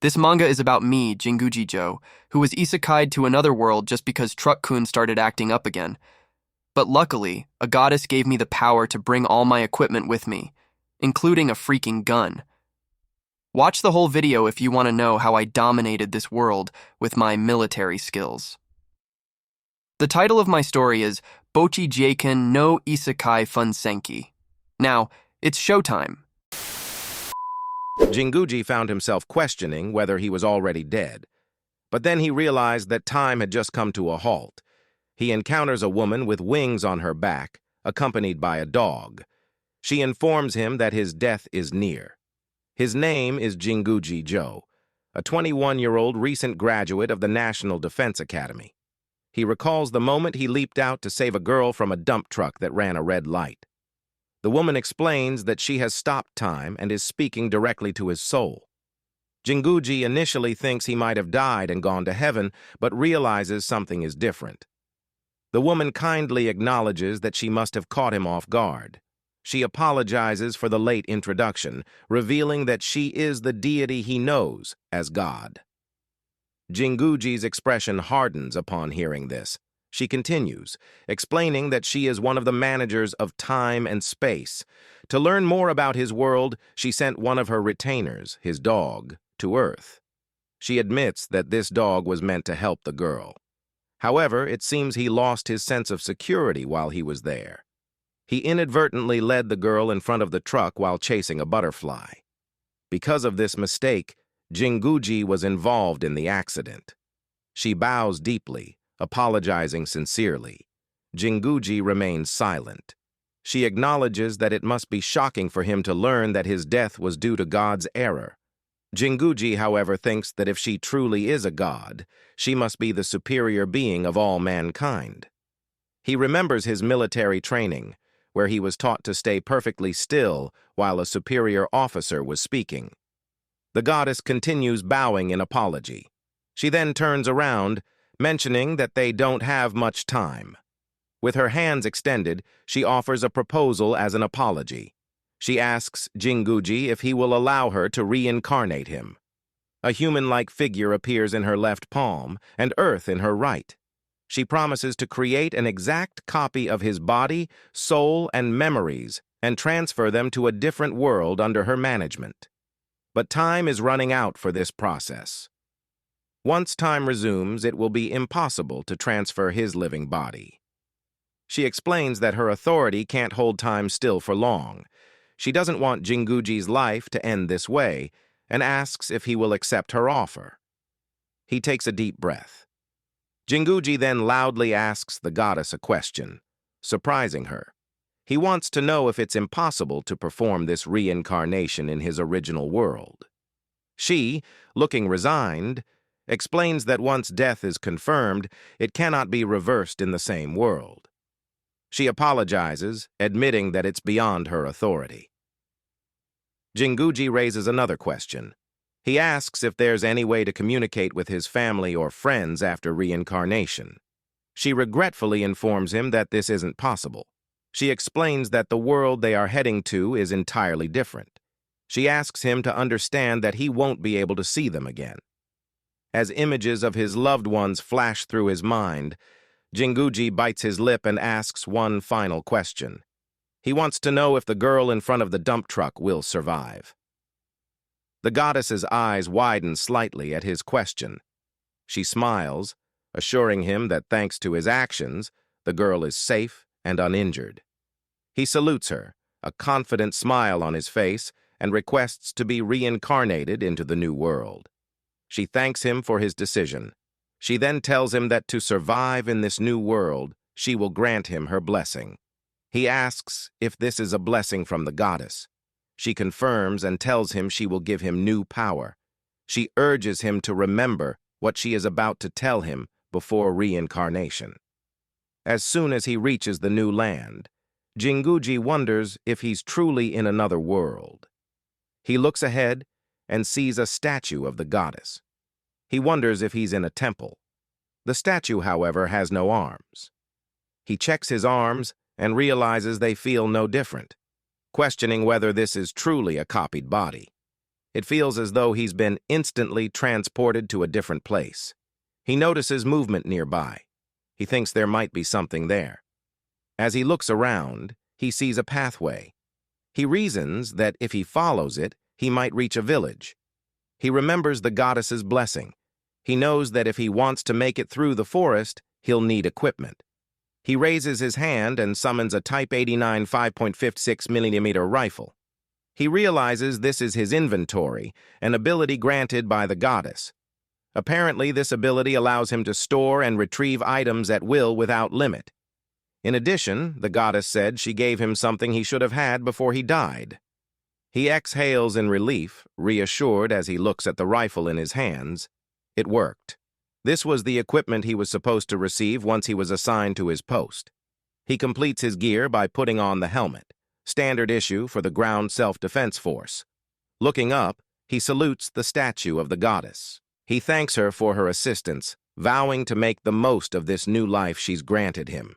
This manga is about me, Jinguji Joe, who was isekai'd to another world just because Truck-kun started acting up again. But luckily, a goddess gave me the power to bring all my equipment with me, including a freaking gun. Watch the whole video if you want to know how I dominated this world with my military skills. The title of my story is Bocchi Jieikan no Isekai Funsenki. Now, it's showtime. Jinguji found himself questioning whether he was already dead. But then he realized that time had just come to a halt. He encounters a woman with wings on her back, accompanied by a dog. She informs him that his death is near. His name is Jinguji Joe, a 21-year-old recent graduate of the National Defense Academy. He recalls the moment he leaped out to save a girl from a dump truck that ran a red light. The woman explains that she has stopped time and is speaking directly to his soul. Jinguji initially thinks he might have died and gone to heaven, but realizes something is different. The woman kindly acknowledges that she must have caught him off guard. She apologizes for the late introduction, revealing that she is the deity he knows as God. Jinguji's expression hardens upon hearing this. She continues, explaining that she is one of the managers of time and space. To learn more about his world, she sent one of her retainers, his dog, to Earth. She admits that this dog was meant to help the girl. However, it seems he lost his sense of security while he was there. He inadvertently led the girl in front of the truck while chasing a butterfly. Because of this mistake, Jinguji was involved in the accident. She bows deeply, apologizing sincerely. Jinguji remains silent. She acknowledges that it must be shocking for him to learn that his death was due to God's error. Jinguji, however, thinks that if she truly is a god, she must be the superior being of all mankind. He remembers his military training, where he was taught to stay perfectly still while a superior officer was speaking. The goddess continues bowing in apology. She then turns around, mentioning that they don't have much time. With her hands extended, she offers a proposal as an apology. She asks Jinguji if he will allow her to reincarnate him. A human-like figure appears in her left palm and earth in her right. She promises to create an exact copy of his body, soul, and memories and transfer them to a different world under her management. But time is running out for this process. Once time resumes, it will be impossible to transfer his living body. She explains that her authority can't hold time still for long. She doesn't want Jinguji's life to end this way and asks if he will accept her offer. He takes a deep breath. Jinguji then loudly asks the goddess a question, surprising her. He wants to know if it's impossible to perform this reincarnation in his original world. She, looking resigned, explains that once death is confirmed, it cannot be reversed in the same world. She apologizes, admitting that it's beyond her authority. Jinguji raises another question. He asks if there's any way to communicate with his family or friends after reincarnation. She regretfully informs him that this isn't possible. She explains that the world they are heading to is entirely different. She asks him to understand that he won't be able to see them again. As images of his loved ones flash through his mind, Jinguji bites his lip and asks one final question. He wants to know if the girl in front of the dump truck will survive. The goddess's eyes widen slightly at his question. She smiles, assuring him that thanks to his actions, the girl is safe and uninjured. He salutes her, a confident smile on his face, and requests to be reincarnated into the new world. She thanks him for his decision. She then tells him that to survive in this new world, she will grant him her blessing. He asks if this is a blessing from the goddess. She confirms and tells him she will give him new power. She urges him to remember what she is about to tell him before reincarnation. As soon as he reaches the new land, Jinguji wonders if he's truly in another world. He looks ahead and sees a statue of the goddess. He wonders if he's in a temple. The statue, however, has no arms. He checks his arms and realizes they feel no different, questioning whether this is truly a copied body. It feels as though he's been instantly transported to a different place. He notices movement nearby. He thinks there might be something there. As he looks around, he sees a pathway. He reasons that if he follows it, he might reach a village. He remembers the goddess's blessing. He knows that if he wants to make it through the forest, he'll need equipment. He raises his hand and summons a Type 89 5.56mm rifle. He realizes this is his inventory, an ability granted by the goddess. Apparently, this ability allows him to store and retrieve items at will without limit. In addition, the goddess said she gave him something he should have had before he died. He exhales in relief, reassured as he looks at the rifle in his hands. It worked. This was the equipment he was supposed to receive once he was assigned to his post. He completes his gear by putting on the helmet, standard issue for the ground self-defense force. Looking up, he salutes the statue of the goddess. He thanks her for her assistance, vowing to make the most of this new life she's granted him.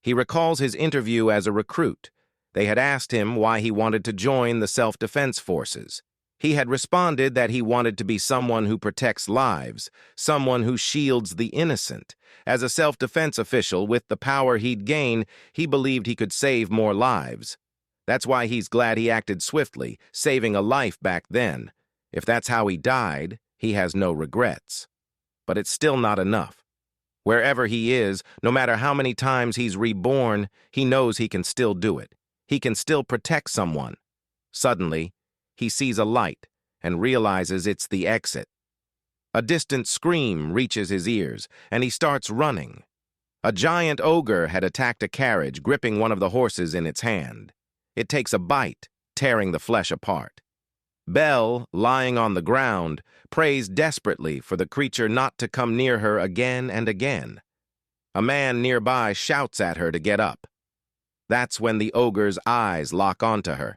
He recalls his interview as a recruit. They had asked him why he wanted to join the self-defense forces. He had responded that he wanted to be someone who protects lives, someone who shields the innocent. As a self-defense official, with the power he'd gained, he believed he could save more lives. That's why he's glad he acted swiftly, saving a life back then. If that's how he died, he has no regrets. But it's still not enough. Wherever he is, no matter how many times he's reborn, he knows he can still do it. He can still protect someone. Suddenly, he sees a light and realizes it's the exit. A distant scream reaches his ears, and he starts running. A giant ogre had attacked a carriage, gripping one of the horses in its hand. It takes a bite, tearing the flesh apart. Belle, lying on the ground, prays desperately for the creature not to come near her again and again. A man nearby shouts at her to get up. That's when the ogre's eyes lock onto her.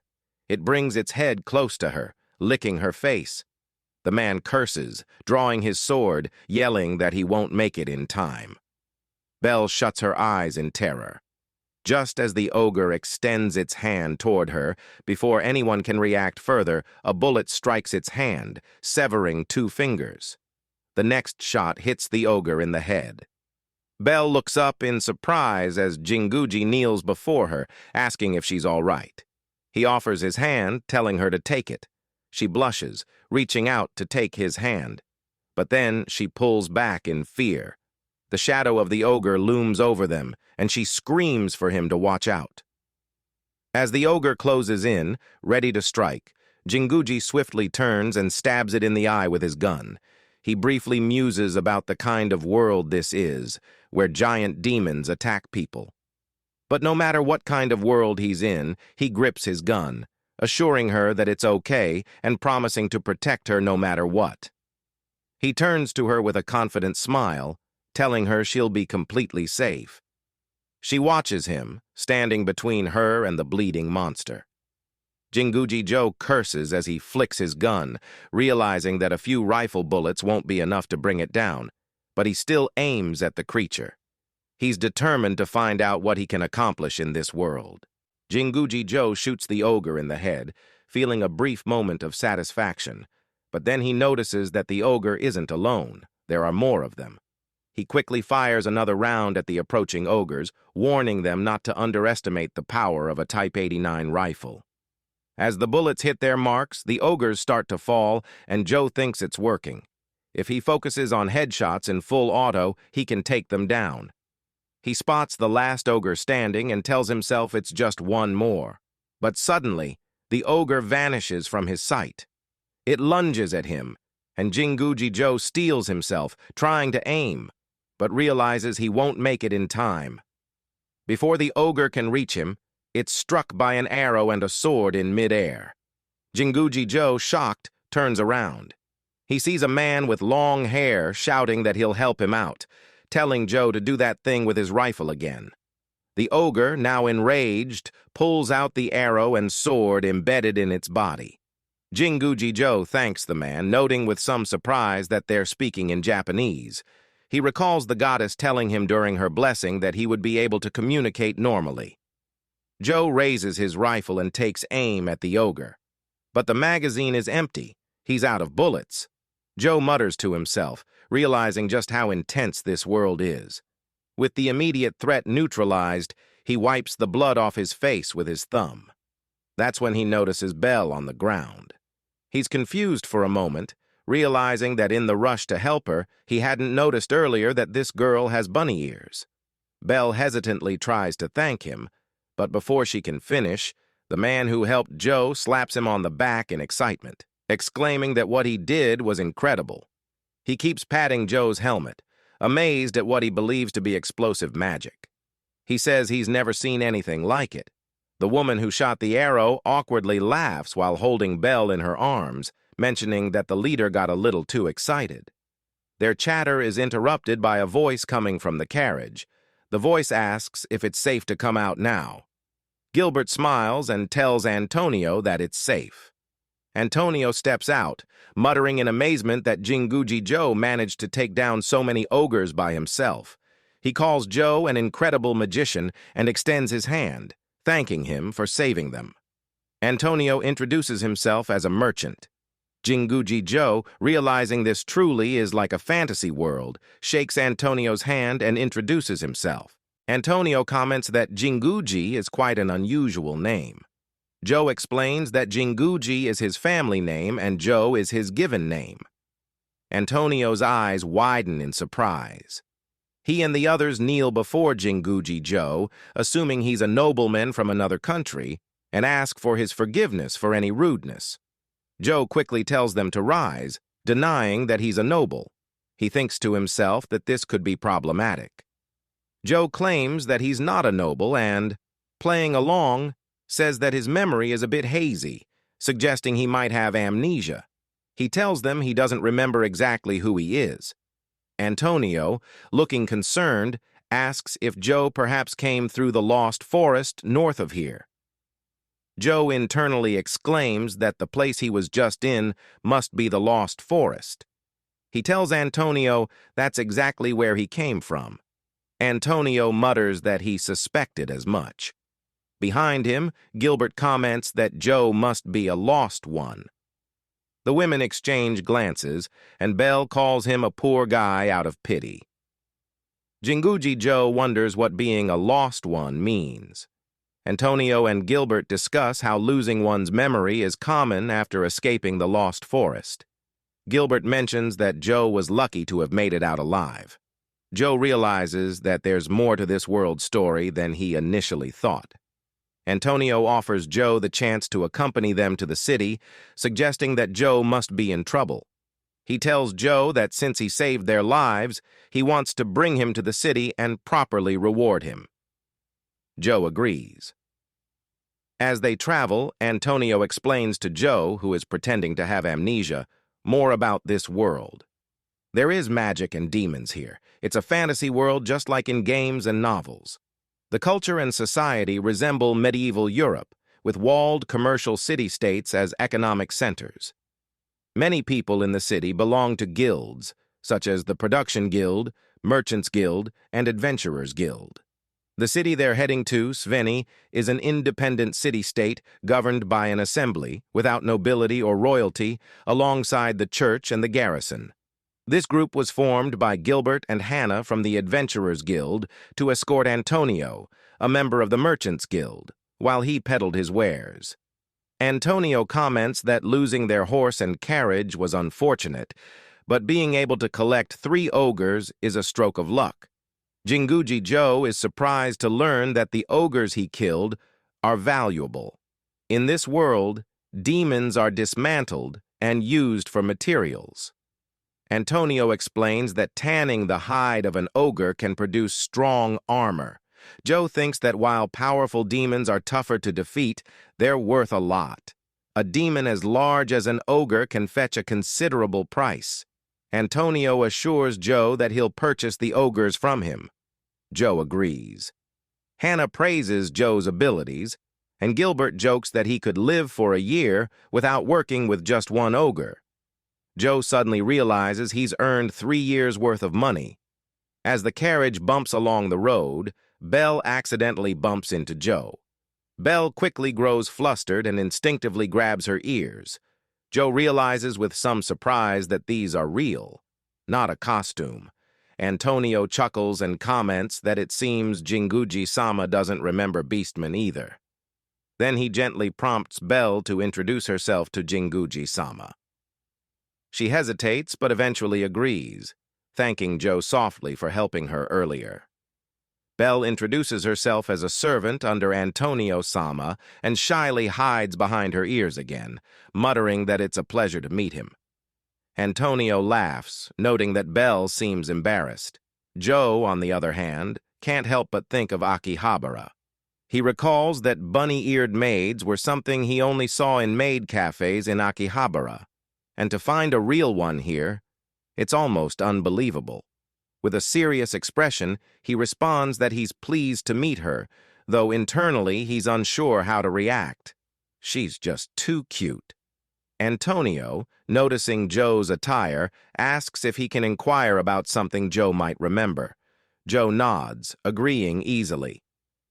It brings its head close to her, licking her face. The man curses, drawing his sword, yelling that he won't make it in time. Belle shuts her eyes in terror. Just as the ogre extends its hand toward her, before anyone can react further, a bullet strikes its hand, severing 2 fingers. The next shot hits the ogre in the head. Belle looks up in surprise as Jinguji kneels before her, asking if she's all right. He offers his hand, telling her to take it. She blushes, reaching out to take his hand. But then she pulls back in fear. The shadow of the ogre looms over them, and she screams for him to watch out. As the ogre closes in, ready to strike, Jinguji swiftly turns and stabs it in the eye with his gun. He briefly muses about the kind of world this is, where giant demons attack people. But no matter what kind of world he's in, he grips his gun, assuring her that it's okay and promising to protect her no matter what. He turns to her with a confident smile, telling her she'll be completely safe. She watches him, standing between her and the bleeding monster. Jinguji Joe curses as he flicks his gun, realizing that a few rifle bullets won't be enough to bring it down, but he still aims at the creature. He's determined to find out what he can accomplish in this world. Jinguji Joe shoots the ogre in the head, feeling a brief moment of satisfaction, but then he notices that the ogre isn't alone. There are more of them. He quickly fires another round at the approaching ogres, warning them not to underestimate the power of a Type 89 rifle. As the bullets hit their marks, the ogres start to fall, and Joe thinks it's working. If he focuses on headshots in full auto, he can take them down. He spots the last ogre standing and tells himself it's just one more. But suddenly, the ogre vanishes from his sight. It lunges at him, and Jinguji Joe steels himself, trying to aim, but realizes he won't make it in time. Before the ogre can reach him, it's struck by an arrow and a sword in midair. Jinguji Joe, shocked, turns around. He sees a man with long hair shouting that he'll help him out, telling Joe to do that thing with his rifle again. The ogre, now enraged, pulls out the arrow and sword embedded in its body. Jinguji Joe thanks the man, noting with some surprise that they're speaking in Japanese. He recalls the goddess telling him during her blessing that he would be able to communicate normally. Joe raises his rifle and takes aim at the ogre. But the magazine is empty, He's out of bullets. Joe mutters to himself, realizing just how intense this world is. With the immediate threat neutralized, he wipes the blood off his face with his thumb. That's when he notices Belle on the ground. He's confused for a moment, realizing that in the rush to help her, he hadn't noticed earlier that this girl has bunny ears. Belle hesitantly tries to thank him, but before she can finish, the man who helped Joe slaps him on the back in excitement, exclaiming that what he did was incredible. He keeps patting Joe's helmet, amazed at what he believes to be explosive magic. He says he's never seen anything like it. The woman who shot the arrow awkwardly laughs while holding Belle in her arms, mentioning that the leader got a little too excited. Their chatter is interrupted by a voice coming from the carriage. The voice asks if it's safe to come out now. Gilbert smiles and tells Antonio that it's safe. Antonio steps out, muttering in amazement that Jinguji Joe managed to take down so many ogres by himself. He calls Joe an incredible magician and extends his hand, thanking him for saving them. Antonio introduces himself as a merchant. Jinguji Joe, realizing this truly is like a fantasy world, shakes Antonio's hand and introduces himself. Antonio comments that Jinguji is quite an unusual name. Joe explains that Jinguji is his family name and Joe is his given name. Antonio's eyes widen in surprise. He and the others kneel before Jinguji Joe, assuming he's a nobleman from another country, and ask for his forgiveness for any rudeness. Joe quickly tells them to rise, denying that he's a noble. He thinks to himself that this could be problematic. Joe claims that he's not a noble and, playing along, says that his memory is a bit hazy, suggesting he might have amnesia. He tells them he doesn't remember exactly who he is. Antonio, looking concerned, asks if Joe perhaps came through the lost forest north of here. Joe internally exclaims that the place he was just in must be the lost forest. He tells Antonio that's exactly where he came from. Antonio mutters that he suspected as much. Behind him, Gilbert comments that Joe must be a lost one. The women exchange glances, and Belle calls him a poor guy out of pity. Jinguji Joe wonders what being a lost one means. Antonio and Gilbert discuss how losing one's memory is common after escaping the lost forest. Gilbert mentions that Joe was lucky to have made it out alive. Joe realizes that there's more to this world's story than he initially thought. Antonio offers Joe the chance to accompany them to the city, suggesting that Joe must be in trouble. He tells Joe that since he saved their lives, he wants to bring him to the city and properly reward him. Joe agrees. As they travel, Antonio explains to Joe, who is pretending to have amnesia, more about this world. There is magic and demons here. It's a fantasy world just like in games and novels. The culture and society resemble medieval Europe, with walled commercial city-states as economic centers. Many people in the city belong to guilds, such as the Production Guild, Merchants Guild, and Adventurers Guild. The city they're heading to, Sveny, is an independent city-state governed by an assembly, without nobility or royalty, alongside the church and the garrison. This group was formed by Gilbert and Hannah from the Adventurers Guild to escort Antonio, a member of the Merchants Guild, while he peddled his wares. Antonio comments that losing their horse and carriage was unfortunate, but being able to collect 3 ogres is a stroke of luck. Jinguji Joe is surprised to learn that the ogres he killed are valuable. In this world, demons are dismantled and used for materials. Antonio explains that tanning the hide of an ogre can produce strong armor. Joe thinks that while powerful demons are tougher to defeat, they're worth a lot. A demon as large as an ogre can fetch a considerable price. Antonio assures Joe that he'll purchase the ogres from him. Joe agrees. Hannah praises Joe's abilities, and Gilbert jokes that he could live for a year without working with just one ogre. Joe suddenly realizes he's earned 3 years' worth of money. As the carriage bumps along the road, Belle accidentally bumps into Joe. Belle quickly grows flustered and instinctively grabs her ears. Joe realizes with some surprise that these are real, not a costume. Antonio chuckles and comments that it seems Jinguji-sama doesn't remember Beastman either. Then he gently prompts Belle to introduce herself to Jinguji-sama. She hesitates but eventually agrees, thanking Joe softly for helping her earlier. Belle introduces herself as a servant under Antonio-sama and shyly hides behind her ears again, muttering that it's a pleasure to meet him. Antonio laughs, noting that Belle seems embarrassed. Joe, on the other hand, can't help but think of Akihabara. He recalls that bunny-eared maids were something he only saw in maid cafes in Akihabara, and to find a real one here, it's almost unbelievable. With a serious expression, he responds that he's pleased to meet her, though internally he's unsure how to react. She's just too cute. Antonio, noticing Joe's attire, asks if he can inquire about something Joe might remember. Joe nods, agreeing easily.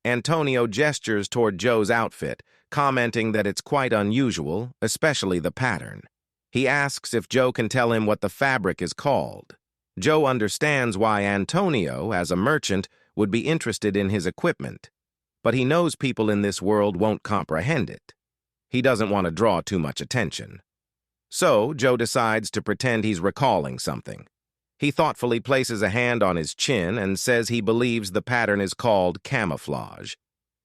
Antonio gestures toward Joe's outfit, commenting that it's quite unusual, especially the pattern. He asks if Joe can tell him what the fabric is called. Joe understands why Antonio, as a merchant, would be interested in his equipment, but he knows people in this world won't comprehend it. He doesn't want to draw too much attention. So, Joe decides to pretend he's recalling something. He thoughtfully places a hand on his chin and says he believes the pattern is called camouflage.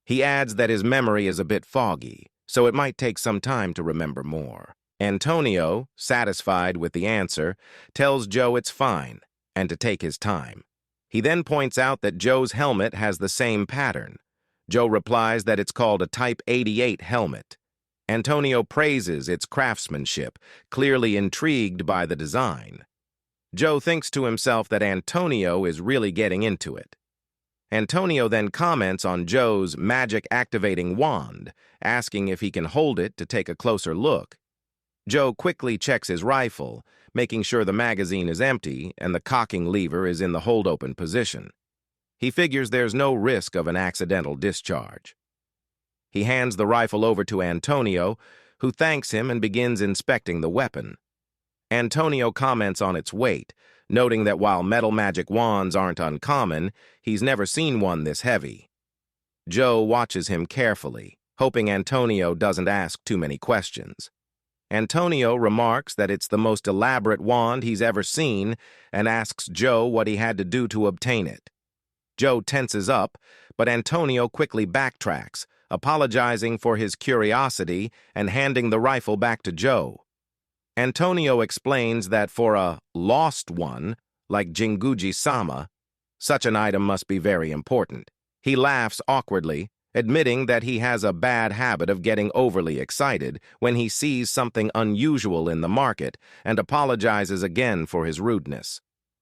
He adds that his memory is a bit foggy, so it might take some time to remember more. Antonio, satisfied with the answer, tells Joe it's fine and to take his time. He then points out that Joe's helmet has the same pattern. Joe replies that it's called a Type 88 helmet. Antonio praises its craftsmanship, clearly intrigued by the design. Joe thinks to himself that Antonio is really getting into it. Antonio then comments on Joe's magic-activating wand, asking if he can hold it to take a closer look. Joe quickly checks his rifle, making sure the magazine is empty and the cocking lever is in the hold-open position. He figures there's no risk of an accidental discharge. He hands the rifle over to Antonio, who thanks him and begins inspecting the weapon. Antonio comments on its weight, noting that while metal magic wands aren't uncommon, he's never seen one this heavy. Joe watches him carefully, hoping Antonio doesn't ask too many questions. Antonio remarks that it's the most elaborate wand he's ever seen and asks Joe what he had to do to obtain it. Joe tenses up, but Antonio quickly backtracks, apologizing for his curiosity and handing the rifle back to Joe. Antonio explains that for a lost one, like Jinguji-sama, such an item must be very important. He laughs awkwardly, admitting that he has a bad habit of getting overly excited when he sees something unusual in the market and apologizes again for his rudeness.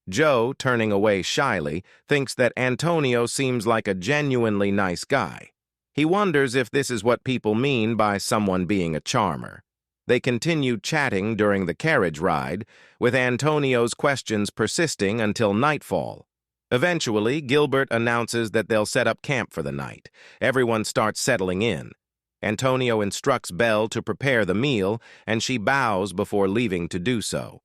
Joe, turning away shyly, thinks that Antonio seems like a genuinely nice guy. He wonders if this is what people mean by someone being a charmer. They continue chatting during the carriage ride, with Antonio's questions persisting until nightfall. Eventually, Gilbert announces that they'll set up camp for the night. Everyone starts settling in. Antonio instructs Belle to prepare the meal, and she bows before leaving to do so.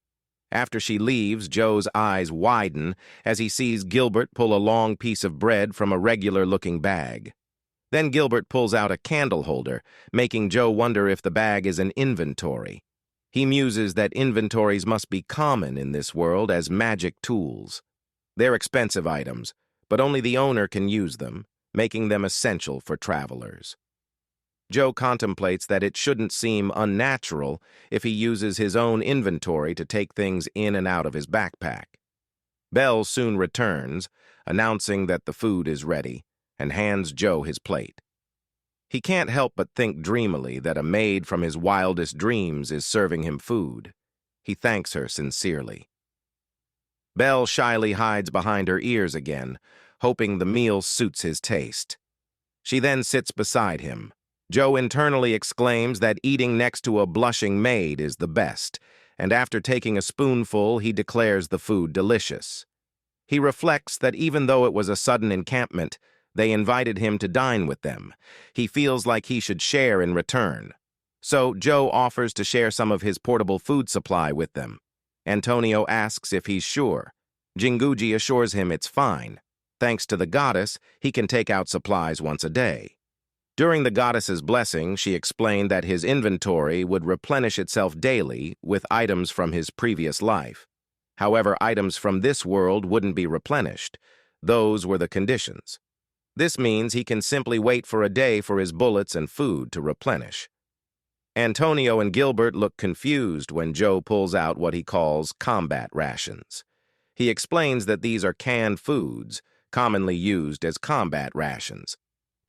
After she leaves, Joe's eyes widen as he sees Gilbert pull a long piece of bread from a regular-looking bag. Then Gilbert pulls out a candle holder, making Joe wonder if the bag is an inventory. He muses that inventories must be common in this world as magic tools. They're expensive items, but only the owner can use them, making them essential for travelers. Joe contemplates that it shouldn't seem unnatural if he uses his own inventory to take things in and out of his backpack. Belle soon returns, announcing that the food is ready, and hands Joe his plate. He can't help but think dreamily that a maid from his wildest dreams is serving him food. He thanks her sincerely. Belle shyly hides behind her ears again, hoping the meal suits his taste. She then sits beside him. Joe internally exclaims that eating next to a blushing maid is the best, and after taking a spoonful, he declares the food delicious. He reflects that even though it was a sudden encampment, they invited him to dine with them. He feels like he should share in return. So Joe offers to share some of his portable food supply with them. Antonio asks if he's sure. Jinguji assures him it's fine. Thanks to the goddess, he can take out supplies once a day. During the goddess's blessing, she explained that his inventory would replenish itself daily with items from his previous life. However, items from this world wouldn't be replenished. Those were the conditions. This means he can simply wait for a day for his bullets and food to replenish. Antonio and Gilbert look confused when Joe pulls out what he calls combat rations. He explains that these are canned foods, commonly used as combat rations.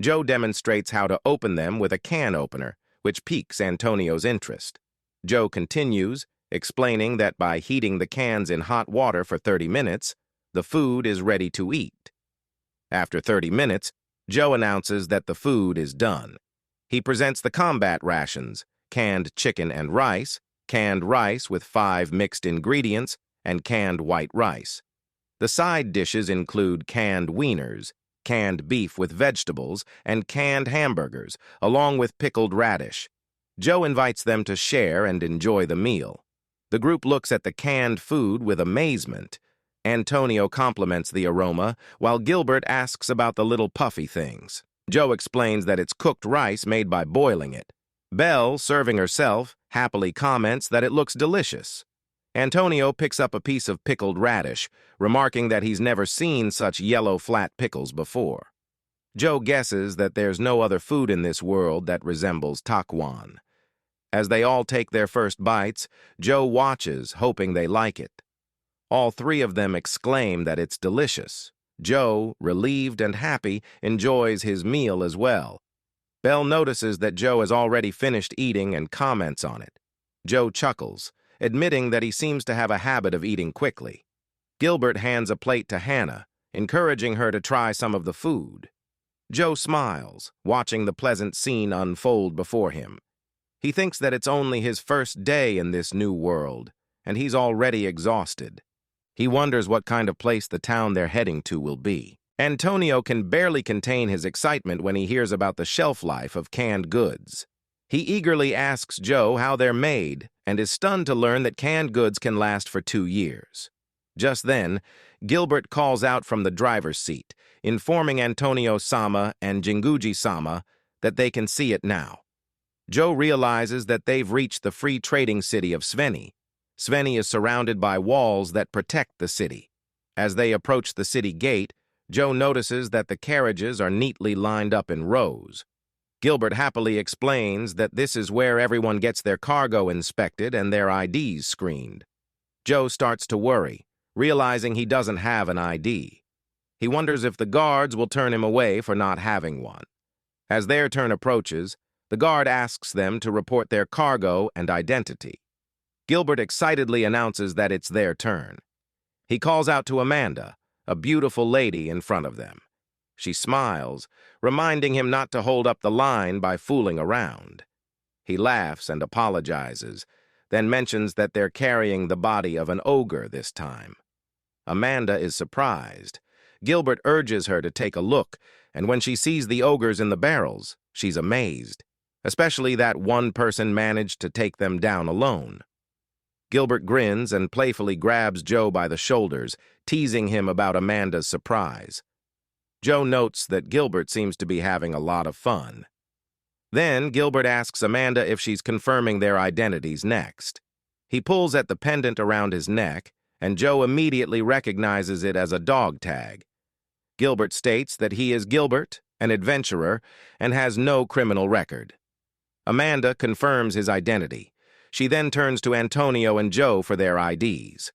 Joe demonstrates how to open them with a can opener, which piques Antonio's interest. Joe continues, explaining that by heating the cans in hot water for 30 minutes, the food is ready to eat. After 30 minutes, Joe announces that the food is done. He presents the combat rations, canned chicken and rice, canned rice with 5 mixed ingredients, and canned white rice. The side dishes include canned wieners, canned beef with vegetables, and canned hamburgers, along with pickled radish. Joe invites them to share and enjoy the meal. The group looks at the canned food with amazement. Antonio compliments the aroma, while Gilbert asks about the little puffy things. Joe explains that it's cooked rice made by boiling it. Belle, serving herself, happily comments that it looks delicious. Antonio picks up a piece of pickled radish, remarking that he's never seen such yellow flat pickles before. Joe guesses that there's no other food in this world that resembles Truck-kun. As they all take their first bites, Joe watches, hoping they like it. All 3 of them exclaim that it's delicious. Joe, relieved and happy, enjoys his meal as well. Belle notices that Joe has already finished eating and comments on it. Joe chuckles, admitting that he seems to have a habit of eating quickly. Gilbert hands a plate to Hannah, encouraging her to try some of the food. Joe smiles, watching the pleasant scene unfold before him. He thinks that it's only his first day in this new world, and he's already exhausted. He wonders what kind of place the town they're heading to will be. Antonio can barely contain his excitement when he hears about the shelf life of canned goods. He eagerly asks Joe how they're made and is stunned to learn that canned goods can last for 2 years. Just then, Gilbert calls out from the driver's seat, informing Antonio-sama and Jinguji-sama that they can see it now. Joe realizes that they've reached the free trading city of Sveny. Sveny is surrounded by walls that protect the city. As they approach the city gate, Joe notices that the carriages are neatly lined up in rows. Gilbert happily explains that this is where everyone gets their cargo inspected and their IDs screened. Joe starts to worry, realizing he doesn't have an ID. He wonders if the guards will turn him away for not having one. As their turn approaches, the guard asks them to report their cargo and identity. Gilbert excitedly announces that it's their turn. He calls out to Amanda, a beautiful lady in front of them. She smiles, reminding him not to hold up the line by fooling around. He laughs and apologizes, then mentions that they're carrying the body of an ogre this time. Amanda is surprised. Gilbert urges her to take a look, and when she sees the ogres in the barrels, she's amazed, especially that one person managed to take them down alone. Gilbert grins and playfully grabs Joe by the shoulders, teasing him about Amanda's surprise. Joe notes that Gilbert seems to be having a lot of fun. Then Gilbert asks Amanda if she's confirming their identities next. He pulls at the pendant around his neck, and Joe immediately recognizes it as a dog tag. Gilbert states that he is Gilbert, an adventurer, and has no criminal record. Amanda confirms his identity. She then turns to Antonio and Joe for their IDs.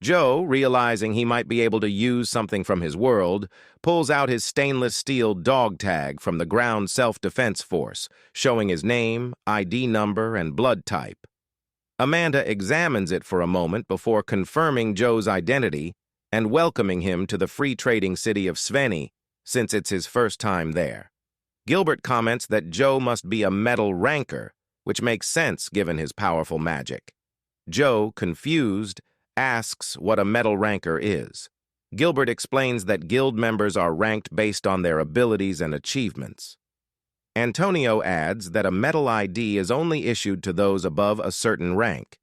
Joe, realizing he might be able to use something from his world, pulls out his stainless steel dog tag from the ground self-defense force, showing his name, ID number, and blood type. Amanda examines it for a moment before confirming Joe's identity and welcoming him to the free trading city of Sveny, since it's his first time there. Gilbert comments that Joe must be a metal ranker, which makes sense given his powerful magic. Joe, confused, asks what a metal ranker is. Gilbert explains that guild members are ranked based on their abilities and achievements. Antonio adds that a metal ID is only issued to those above a certain rank.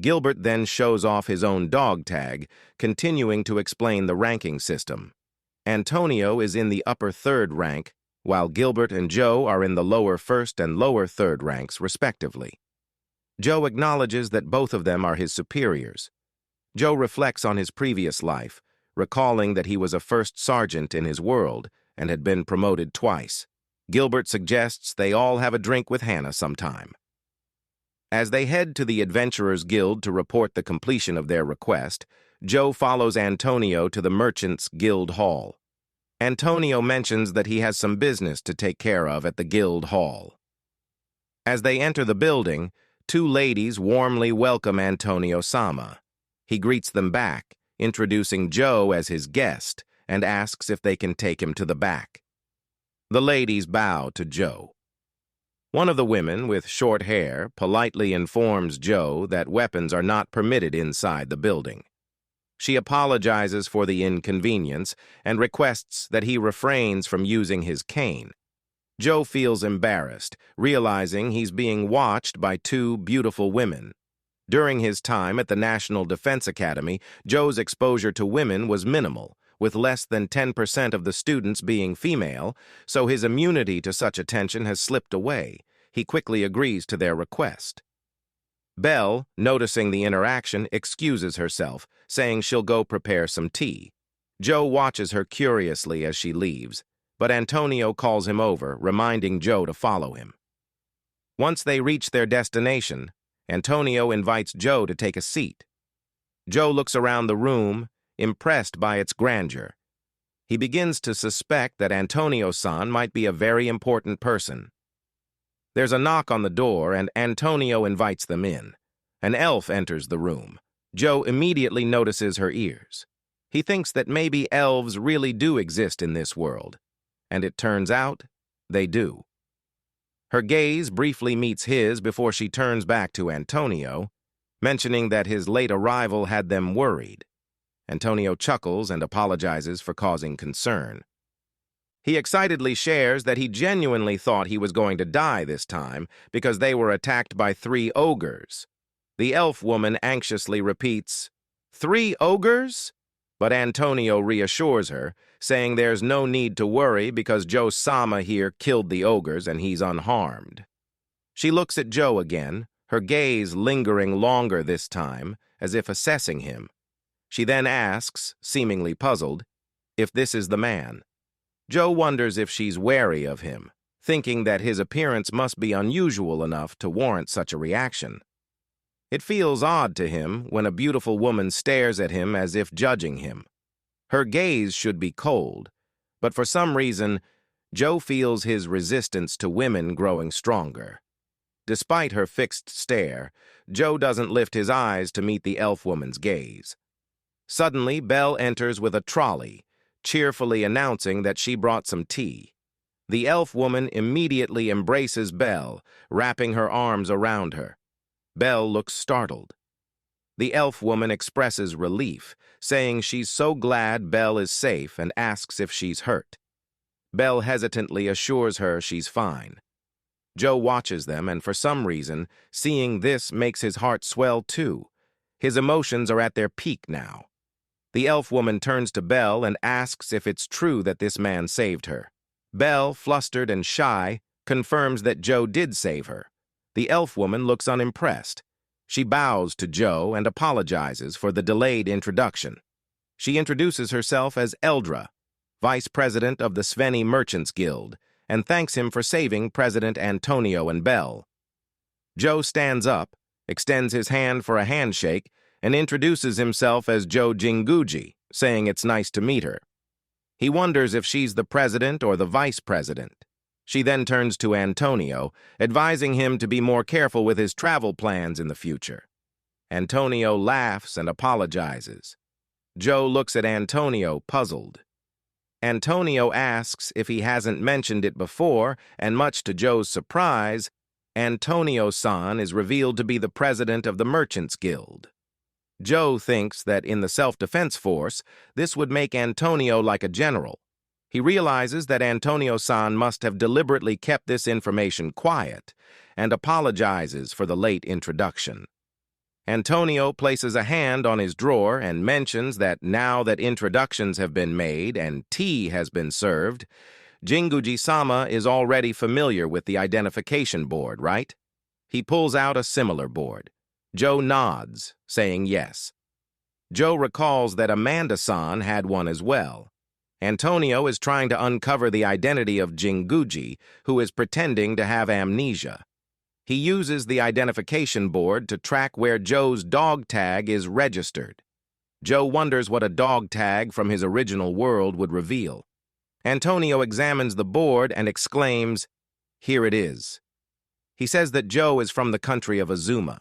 Gilbert then shows off his own dog tag, continuing to explain the ranking system. Antonio is in the upper third rank, while Gilbert and Joe are in the lower first and lower third ranks, respectively. Joe acknowledges that both of them are his superiors. Joe reflects on his previous life, recalling that he was a first sergeant in his world and had been promoted twice. Gilbert suggests they all have a drink with Hannah sometime. As they head to the Adventurers Guild to report the completion of their request, Joe follows Antonio to the Merchants Guild Hall. Antonio mentions that he has some business to take care of at the Guild Hall. As they enter the building, two ladies warmly welcome Antonio-sama. He greets them back, introducing Joe as his guest, and asks if they can take him to the back. The ladies bow to Joe. One of the women, with short hair, politely informs Joe that weapons are not permitted inside the building. She apologizes for the inconvenience and requests that he refrains from using his cane. Joe feels embarrassed, realizing he's being watched by two beautiful women. During his time at the National Defense Academy, Joe's exposure to women was minimal, with less than 10% of the students being female, so his immunity to such attention has slipped away. He quickly agrees to their request. Belle, noticing the interaction, excuses herself, saying she'll go prepare some tea. Joe watches her curiously as she leaves, but Antonio calls him over, reminding Joe to follow him. Once they reach their destination, Antonio invites Joe to take a seat. Joe looks around the room, impressed by its grandeur. He begins to suspect that Antonio-san might be a very important person. There's a knock on the door, and Antonio invites them in. An elf enters the room. Joe immediately notices her ears. He thinks that maybe elves really do exist in this world, and it turns out they do. Her gaze briefly meets his before she turns back to Antonio, mentioning that his late arrival had them worried. Antonio chuckles and apologizes for causing concern. He excitedly shares that he genuinely thought he was going to die this time because they were attacked by 3 ogres. The elf woman anxiously repeats, "3 ogres?" But Antonio reassures her, saying there's no need to worry because Joe-sama here killed the ogres and he's unharmed. She looks at Joe again, her gaze lingering longer this time, as if assessing him. She then asks, seemingly puzzled, if this is the man. Joe wonders if she's wary of him, thinking that his appearance must be unusual enough to warrant such a reaction. It feels odd to him when a beautiful woman stares at him as if judging him. Her gaze should be cold, but for some reason, Joe feels his resistance to women growing stronger. Despite her fixed stare, Joe doesn't lift his eyes to meet the elf woman's gaze. Suddenly, Belle enters with a trolley, cheerfully announcing that she brought some tea. The elf woman immediately embraces Belle, wrapping her arms around her. Belle looks startled. The elf woman expresses relief, saying she's so glad Belle is safe and asks if she's hurt. Belle hesitantly assures her she's fine. Joe watches them, and for some reason, seeing this makes his heart swell too. His emotions are at their peak now. The elf woman turns to Belle and asks if it's true that this man saved her. Belle, flustered and shy, confirms that Joe did save her. The elf woman looks unimpressed. She bows to Joe and apologizes for the delayed introduction. She introduces herself as Eldra, vice president of the Sveny Merchants Guild, and thanks him for saving President Antonio and Belle. Joe stands up, extends his hand for a handshake, and introduces himself as Joe Jinguji, saying it's nice to meet her. He wonders if she's the president or the vice president. She then turns to Antonio, advising him to be more careful with his travel plans in the future. Antonio laughs and apologizes. Joe looks at Antonio, puzzled. Antonio asks if he hasn't mentioned it before, and much to Joe's surprise, Antonio-san is revealed to be the president of the Merchants Guild. Joe thinks that in the self-defense force, this would make Antonio like a general. He realizes that Antonio-san must have deliberately kept this information quiet and apologizes for the late introduction. Antonio places a hand on his drawer and mentions that now that introductions have been made and tea has been served, Jinguji-sama is already familiar with the identification board, right? He pulls out a similar board. Joe nods, saying yes. Joe recalls that Amanda-san had one as well. Antonio is trying to uncover the identity of Jinguji, who is pretending to have amnesia. He uses the identification board to track where Joe's dog tag is registered. Joe wonders what a dog tag from his original world would reveal. Antonio examines the board and exclaims, "Here it is." He says that Joe is from the country of Azuma.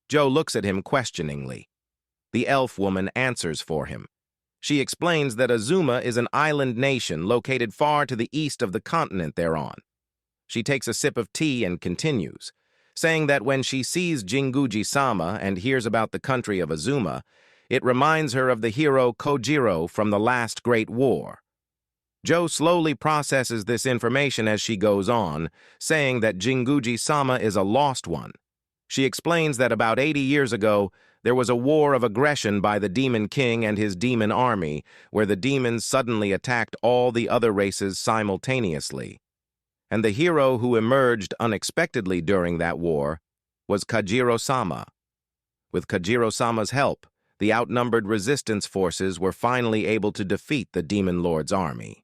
Joe looks at him questioningly. The elf woman answers for him. She explains that Azuma is an island nation located far to the east of the continent they're on. She takes a sip of tea and continues, saying that when she sees Jinguji-sama and hears about the country of Azuma, it reminds her of the hero Kojiro from the last Great War. Joe slowly processes this information as she goes on, saying that Jinguji-sama is a lost one. She explains that about 80 years ago, there was a war of aggression by the Demon King and his demon army, where the demons suddenly attacked all the other races simultaneously. And the hero who emerged unexpectedly during that war was Kajiro-sama. With Kajiro-sama's help, the outnumbered resistance forces were finally able to defeat the Demon Lord's army.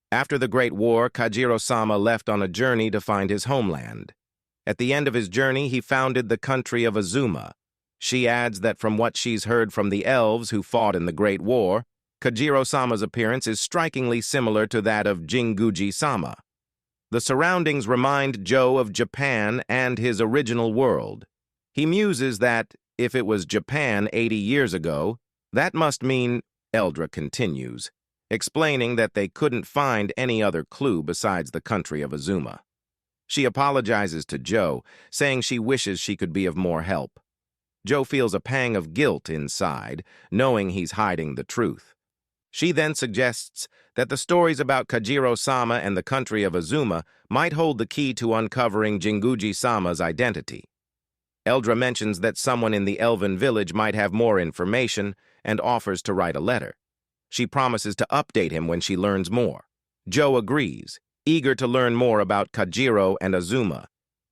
After the Great War, Kajiro-sama left on a journey to find his homeland. At the end of his journey, he founded the country of Azuma. She adds that from what she's heard from the elves who fought in the Great War, Kajiro-sama's appearance is strikingly similar to that of Jinguji-sama. The surroundings remind Joe of Japan and his original world. He muses that, if it was Japan 80 years ago, that must mean, Eldra continues, explaining that they couldn't find any other clue besides the country of Azuma. She apologizes to Joe, saying she wishes she could be of more help. Joe feels a pang of guilt inside, knowing he's hiding the truth. She then suggests that the stories about Kajiro-sama and the country of Azuma might hold the key to uncovering Jinguji-sama's identity. Eldra mentions that someone in the elven village might have more information and offers to write a letter. She promises to update him when she learns more. Joe agrees, eager to learn more about Kajiro and Azuma,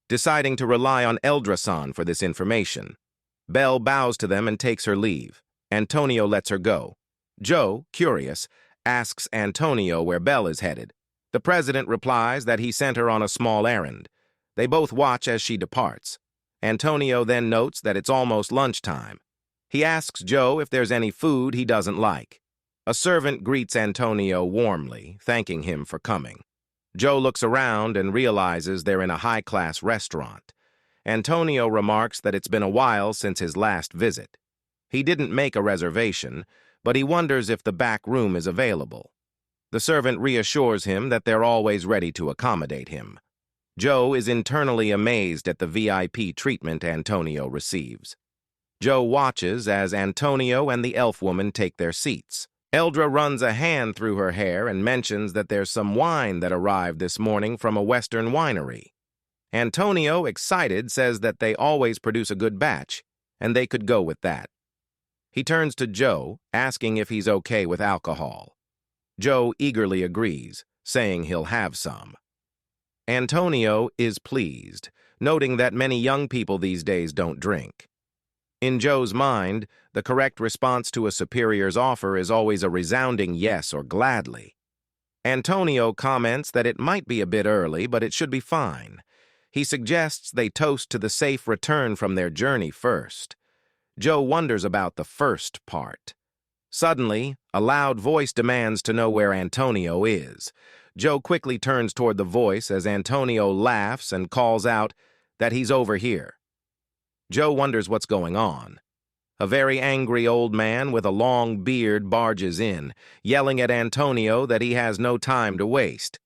deciding to rely on Eldra-san for this information. Belle bows to them and takes her leave. Antonio lets her go. Joe, curious, asks Antonio where Belle is headed. The president replies that he sent her on a small errand. They both watch as she departs. Antonio then notes that it's almost lunchtime. He asks Joe if there's any food he doesn't like. A servant greets Antonio warmly, thanking him for coming. Joe looks around and realizes they're in a high-class restaurant. Antonio remarks that it's been a while since his last visit. He didn't make a reservation, but he wonders if the back room is available. The servant reassures him that they're always ready to accommodate him. Joe is internally amazed at the VIP treatment Antonio receives. Joe watches as Antonio and the elf woman take their seats. Eldra runs a hand through her hair and mentions that there's some wine that arrived this morning from a Western winery. Antonio, excited, says that they always produce a good batch, and they could go with that. He turns to Joe, asking if he's okay with alcohol. Joe eagerly agrees, saying he'll have some. Antonio is pleased, noting that many young people these days don't drink. In Joe's mind, the correct response to a superior's offer is always a resounding yes or gladly. Antonio comments that it might be a bit early, but it should be fine. He suggests they toast to the safe return from their journey first. Joe wonders about the first part. Suddenly, a loud voice demands to know where Antonio is. Joe quickly turns toward the voice as Antonio laughs and calls out that he's over here. Joe wonders what's going on. A very angry old man with a long beard barges in, yelling at Antonio that he has no time to waste.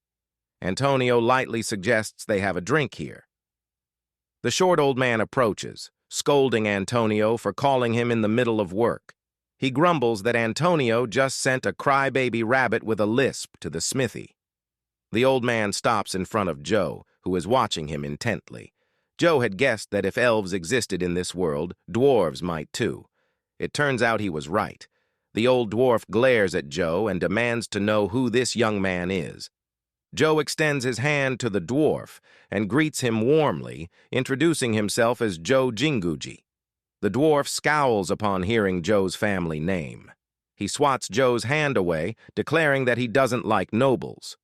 Antonio lightly suggests they have a drink here. The short old man approaches, scolding Antonio for calling him in the middle of work. He grumbles that Antonio just sent a crybaby rabbit with a lisp to the smithy. The old man stops in front of Joe, who is watching him intently. Joe had guessed that if elves existed in this world, dwarves might too. It turns out he was right. The old dwarf glares at Joe and demands to know who this young man is. Joe extends his hand to the dwarf and greets him warmly, introducing himself as Joe Jinguji. The dwarf scowls upon hearing Joe's family name. He swats Joe's hand away, declaring that he doesn't like nobles.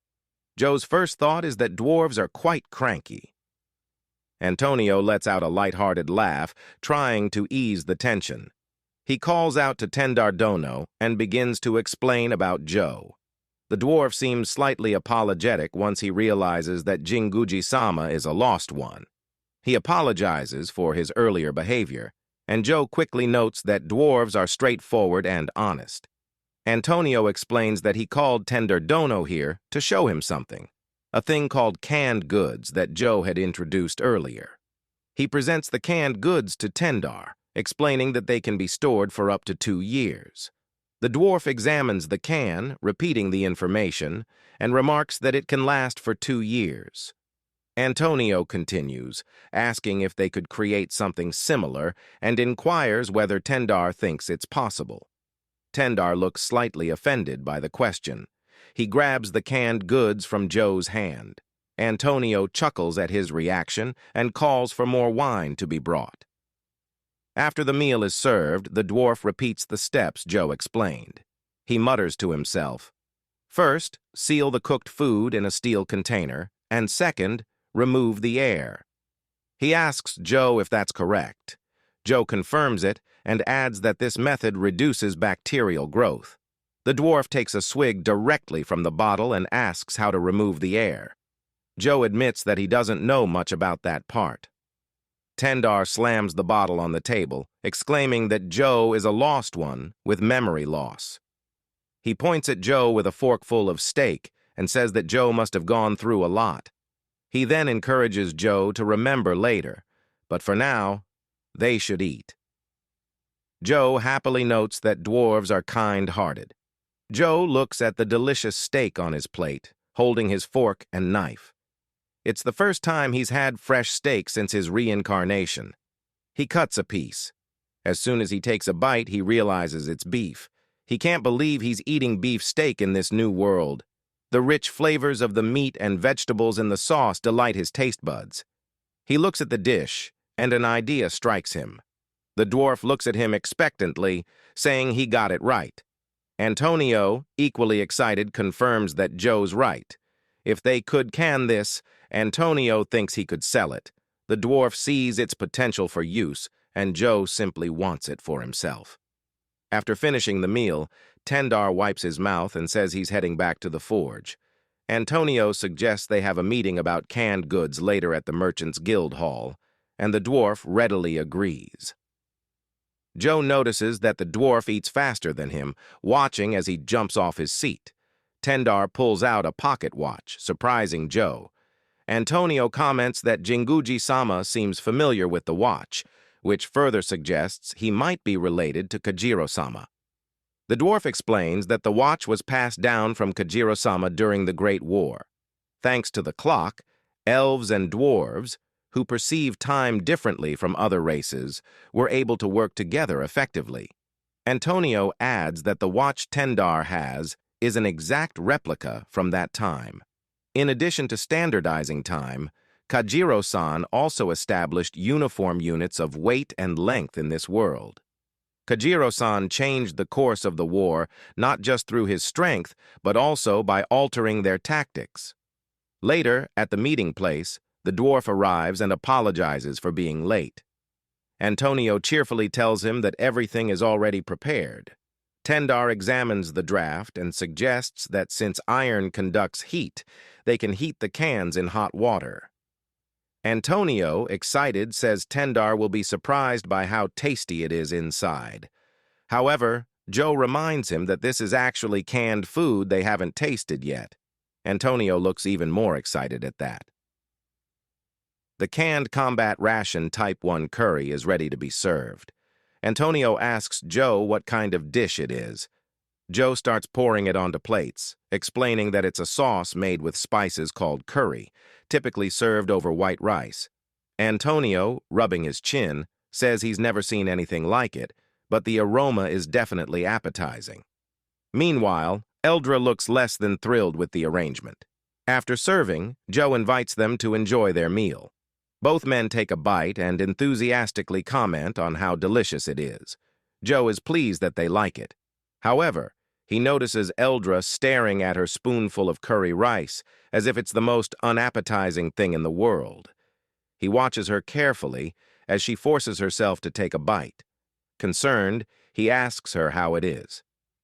Joe's first thought is that dwarves are quite cranky. Antonio lets out a light-hearted laugh, trying to ease the tension. He calls out to Tendardono and begins to explain about Joe. The dwarf seems slightly apologetic once he realizes that Jinguji-sama is a lost one. He apologizes for his earlier behavior, and Joe quickly notes that dwarves are straightforward and honest. Antonio explains that he called Tendardono here to show him something, a thing called canned goods that Joe had introduced earlier. He presents the canned goods to Tendar, explaining that they can be stored for up to 2 years. The dwarf examines the can, repeating the information, and remarks that it can last for 2 years. Antonio continues, asking if they could create something similar, and inquires whether Tendar thinks it's possible. Tendar looks slightly offended by the question. He grabs the canned goods from Joe's hand. Antonio chuckles at his reaction and calls for more wine to be brought. After the meal is served, the dwarf repeats the steps Joe explained. He mutters to himself, "First, seal the cooked food in a steel container, and second, remove the air." He asks Joe if that's correct. Joe confirms it and adds that this method reduces bacterial growth. The dwarf takes a swig directly from the bottle and asks how to remove the air. Joe admits that he doesn't know much about that part. Tendar slams the bottle on the table, exclaiming that Joe is a lost one with memory loss. He points at Joe with a forkful of steak and says that Joe must have gone through a lot. He then encourages Joe to remember later, but for now, they should eat. Joe happily notes that dwarves are kind-hearted. Joe looks at the delicious steak on his plate, holding his fork and knife. It's the first time he's had fresh steak since his reincarnation. He cuts a piece. As soon as he takes a bite, he realizes it's beef. He can't believe he's eating beef steak in this new world. The rich flavors of the meat and vegetables in the sauce delight his taste buds. He looks at the dish, and an idea strikes him. The dwarf looks at him expectantly, saying he got it right. Antonio, equally excited, confirms that Joe's right. If they could can this, Antonio thinks he could sell it. The dwarf sees its potential for use, and Joe simply wants it for himself. After finishing the meal, Tendar wipes his mouth and says he's heading back to the forge. Antonio suggests they have a meeting about canned goods later at the Merchants' Guild Hall, and the dwarf readily agrees. Joe notices that the dwarf eats faster than him, watching as he jumps off his seat. Tendar pulls out a pocket watch, surprising Joe. Antonio comments that Jinguji-sama seems familiar with the watch, which further suggests he might be related to Kajiro-sama. The dwarf explains that the watch was passed down from Kajiro-sama during the Great War. Thanks to the clock, elves and dwarves, who perceive time differently from other races, were able to work together effectively. Antonio adds that the watch Tendar has is an exact replica from that time. In addition to standardizing time, Kajiro-san also established uniform units of weight and length in this world. Kajiro-san changed the course of the war not just through his strength, but also by altering their tactics. Later, at the meeting place, the dwarf arrives and apologizes for being late. Antonio cheerfully tells him that everything is already prepared. Tendar examines the draft and suggests that since iron conducts heat, they can heat the cans in hot water. Antonio, excited, says Tendar will be surprised by how tasty it is inside. However, Joe reminds him that this is actually canned food they haven't tasted yet. Antonio looks even more excited at that. The canned combat ration Type 1 curry is ready to be served. Antonio asks Joe what kind of dish it is. Joe starts pouring it onto plates, explaining that it's a sauce made with spices called curry, typically served over white rice. Antonio, rubbing his chin, says he's never seen anything like it, but the aroma is definitely appetizing. Meanwhile, Eldra looks less than thrilled with the arrangement. After serving, Joe invites them to enjoy their meal. Both men take a bite and enthusiastically comment on how delicious it is. Joe is pleased that they like it. However, he notices Eldra staring at her spoonful of curry rice as if it's the most unappetizing thing in the world. He watches her carefully as she forces herself to take a bite. Concerned, he asks her how it is.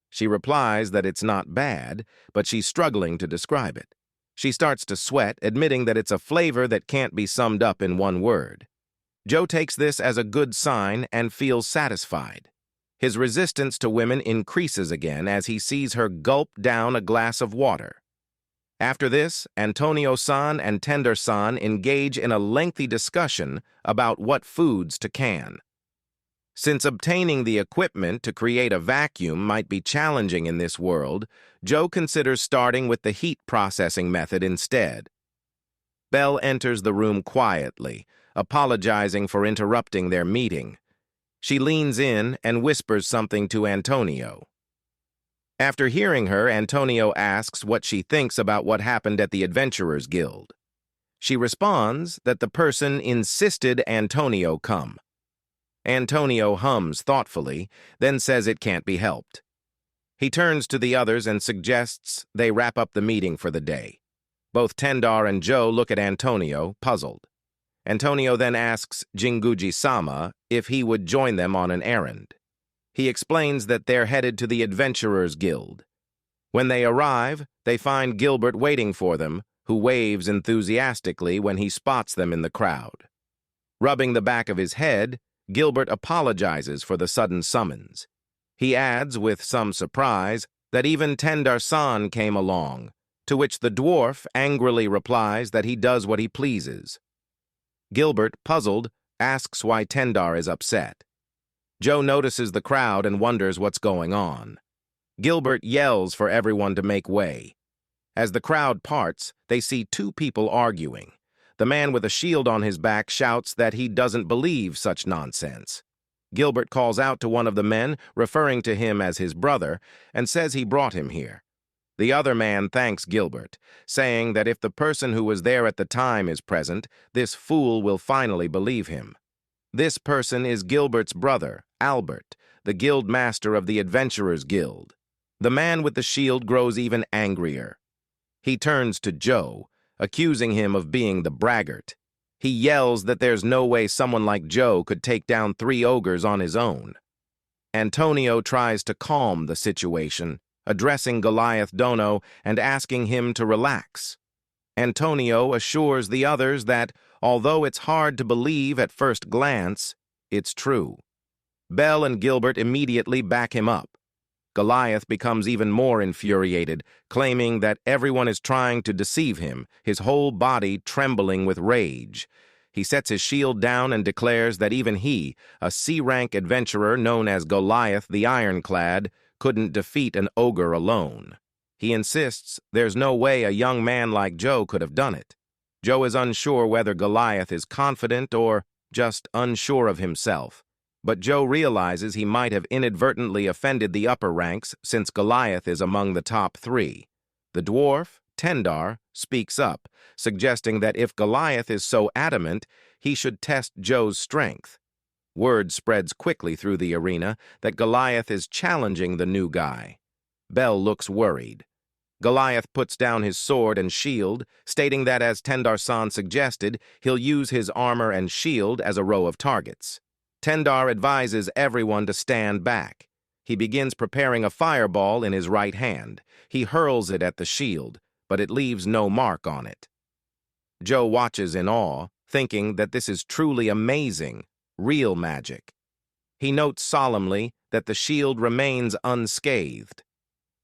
She replies that it's not bad, but she's struggling to describe it. She starts to sweat, admitting that it's a flavor that can't be summed up in one word. Joe takes this as a good sign and feels satisfied. His resistance to women increases again as he sees her gulp down a glass of water. After this, Antonio-san and Tender-san engage in a lengthy discussion about what foods to can. Since obtaining the equipment to create a vacuum might be challenging in this world, Joe considers starting with the heat processing method instead. Belle enters the room quietly, apologizing for interrupting their meeting. She leans in and whispers something to Antonio. After hearing her, Antonio asks what she thinks about what happened at the Adventurers Guild. She responds that the person insisted Antonio come. Antonio hums thoughtfully, then says it can't be helped. He turns to the others and suggests they wrap up the meeting for the day. Both Tendar and Joe look at Antonio, puzzled. Antonio then asks Jinguji-sama if he would join them on an errand. He explains that they're headed to the Adventurers Guild. When they arrive, they find Gilbert waiting for them, who waves enthusiastically when he spots them in the crowd. Rubbing the back of his head, Gilbert apologizes for the sudden summons. He adds, with some surprise, that even Tendar-san came along, to which the dwarf angrily replies that he does what he pleases. Gilbert, puzzled, asks why Tendar is upset. Joe notices the crowd and wonders what's going on. Gilbert yells for everyone to make way. As the crowd parts, they see two people arguing. The man with a shield on his back shouts that he doesn't believe such nonsense. Gilbert calls out to one of the men, referring to him as his brother, and says he brought him here. The other man thanks Gilbert, saying that if the person who was there at the time is present, this fool will finally believe him. This person is Gilbert's brother, Albert, the guild master of the Adventurers Guild. The man with the shield grows even angrier. He turns to Joe, accusing him of being the braggart. He yells that there's no way someone like Joe could take down 3 ogres on his own. Antonio tries to calm the situation, addressing Goliath Dono and asking him to relax. Antonio assures the others that, although it's hard to believe at first glance, it's true. Belle and Gilbert immediately back him up. Goliath becomes even more infuriated, claiming that everyone is trying to deceive him, his whole body trembling with rage. He sets his shield down and declares that even he, a C-rank adventurer known as Goliath the Ironclad, couldn't defeat an ogre alone. He insists there's no way a young man like Joe could have done it. Joe is unsure whether Goliath is confident or just unsure of himself. But Joe realizes he might have inadvertently offended the upper ranks since Goliath is among the top 3. The dwarf, Tendar, speaks up, suggesting that if Goliath is so adamant, he should test Joe's strength. Word spreads quickly through the arena that Goliath is challenging the new guy. Belle looks worried. Goliath puts down his sword and shield, stating that as Tendar-san suggested, he'll use his armor and shield as a row of targets. Tendar advises everyone to stand back. He begins preparing a fireball in his right hand. He hurls it at the shield, but it leaves no mark on it. Joe watches in awe, thinking that this is truly amazing, real magic. He notes solemnly that the shield remains unscathed.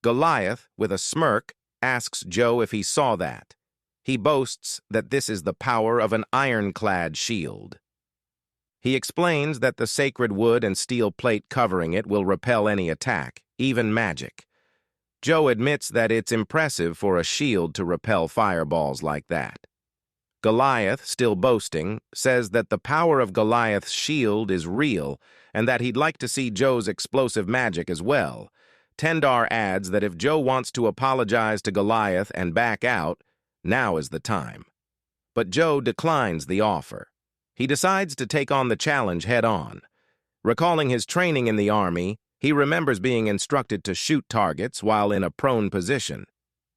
Goliath, with a smirk, asks Joe if he saw that. He boasts that this is the power of an ironclad shield. He explains that the sacred wood and steel plate covering it will repel any attack, even magic. Joe admits that it's impressive for a shield to repel fireballs like that. Goliath, still boasting, says that the power of Goliath's shield is real and that he'd like to see Joe's explosive magic as well. Tendar adds that if Joe wants to apologize to Goliath and back out, now is the time. But Joe declines the offer. He decides to take on the challenge head-on. Recalling his training in the army, he remembers being instructed to shoot targets while in a prone position.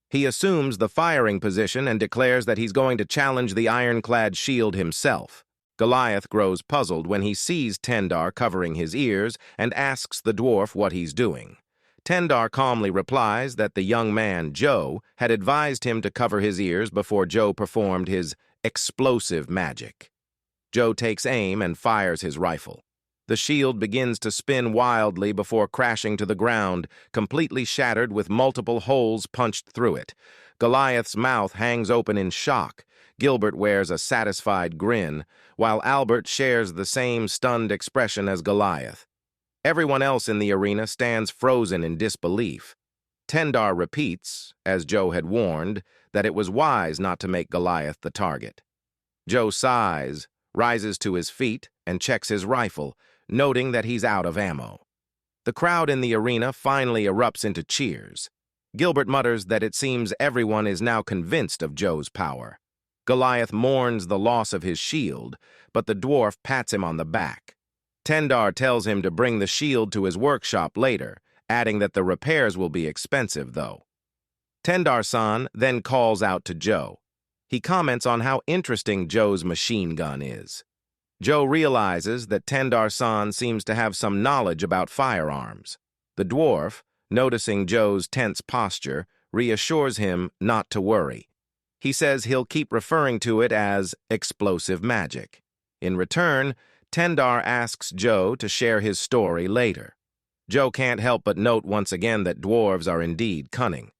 He assumes the firing position and declares that he's going to challenge the ironclad shield himself. Goliath grows puzzled when he sees Tendar covering his ears and asks the dwarf what he's doing. Tendar calmly replies that the young man, Joe, had advised him to cover his ears before Joe performed his explosive magic. Joe takes aim and fires his rifle. The shield begins to spin wildly before crashing to the ground, completely shattered with multiple holes punched through it. Goliath's mouth hangs open in shock. Gilbert wears a satisfied grin, while Albert shares the same stunned expression as Goliath. Everyone else in the arena stands frozen in disbelief. Tendar repeats, as Joe had warned, that it was wise not to make Goliath the target. Joe sighs, rises to his feet, and checks his rifle, noting that he's out of ammo. The crowd in the arena finally erupts into cheers. Gilbert mutters that it seems everyone is now convinced of Joe's power. Goliath mourns the loss of his shield, but the dwarf pats him on the back. Tendar tells him to bring the shield to his workshop later, adding that the repairs will be expensive, though. Tendar-san then calls out to Joe. He comments on how interesting Joe's machine gun is. Joe realizes that Tendar-san seems to have some knowledge about firearms. The dwarf, noticing Joe's tense posture, reassures him not to worry. He says he'll keep referring to it as explosive magic. In return, Tendar asks Joe to share his story later. Joe can't help but note once again that dwarves are indeed cunning.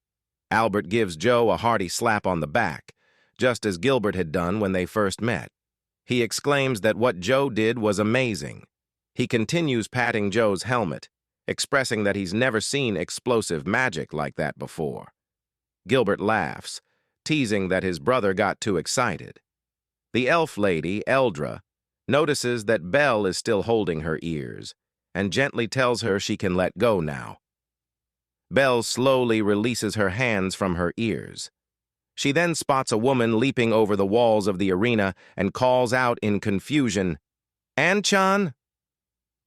Albert gives Joe a hearty slap on the back, just as Gilbert had done when they first met. He exclaims that what Joe did was amazing. He continues patting Joe's helmet, expressing that he's never seen explosive magic like that before. Gilbert laughs, teasing that his brother got too excited. The elf lady, Eldra, notices that Belle is still holding her ears, and gently tells her she can let go now. Belle slowly releases her hands from her ears. She then spots a woman leaping over the walls of the arena and calls out in confusion, "Anchan?"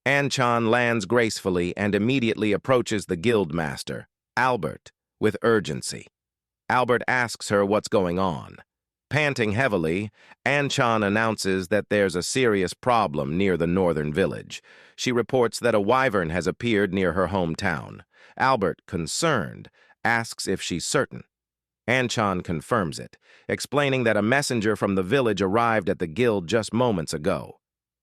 Anchan lands gracefully and immediately approaches the guildmaster, Albert, with urgency. Albert asks her what's going on. Panting heavily, Anchan announces that there's a serious problem near the northern village. She reports that a wyvern has appeared near her hometown. Albert, concerned, asks if she's certain. Anchan confirms it, explaining that a messenger from the village arrived at the guild just moments ago.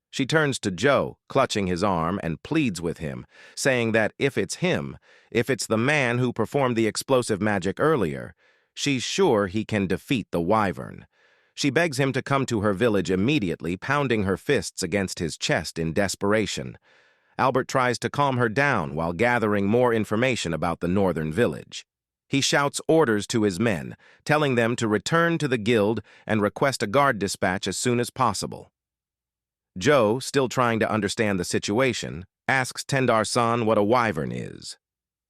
She turns to Joe, clutching his arm, and pleads with him, saying that if it's him, if it's the man who performed the explosive magic earlier, she's sure he can defeat the wyvern. She begs him to come to her village immediately, pounding her fists against his chest in desperation. Albert tries to calm her down while gathering more information about the northern village. He shouts orders to his men, telling them to return to the guild and request a guard dispatch as soon as possible. Joe, still trying to understand the situation, asks Tendar-san what a wyvern is.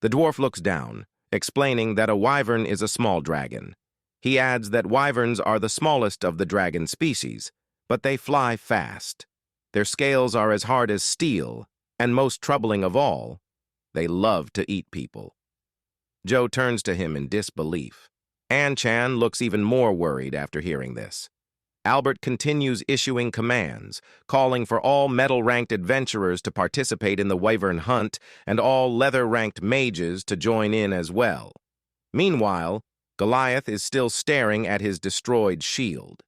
The dwarf looks down, explaining that a wyvern is a small dragon. He adds that wyverns are the smallest of the dragon species, but they fly fast. Their scales are as hard as steel, and most troubling of all, they love to eat people. Joe turns to him in disbelief. Anchan looks even more worried after hearing this. Albert continues issuing commands, calling for all metal-ranked adventurers to participate in the wyvern hunt and all leather-ranked mages to join in as well. Meanwhile, Goliath is still staring at his destroyed shield.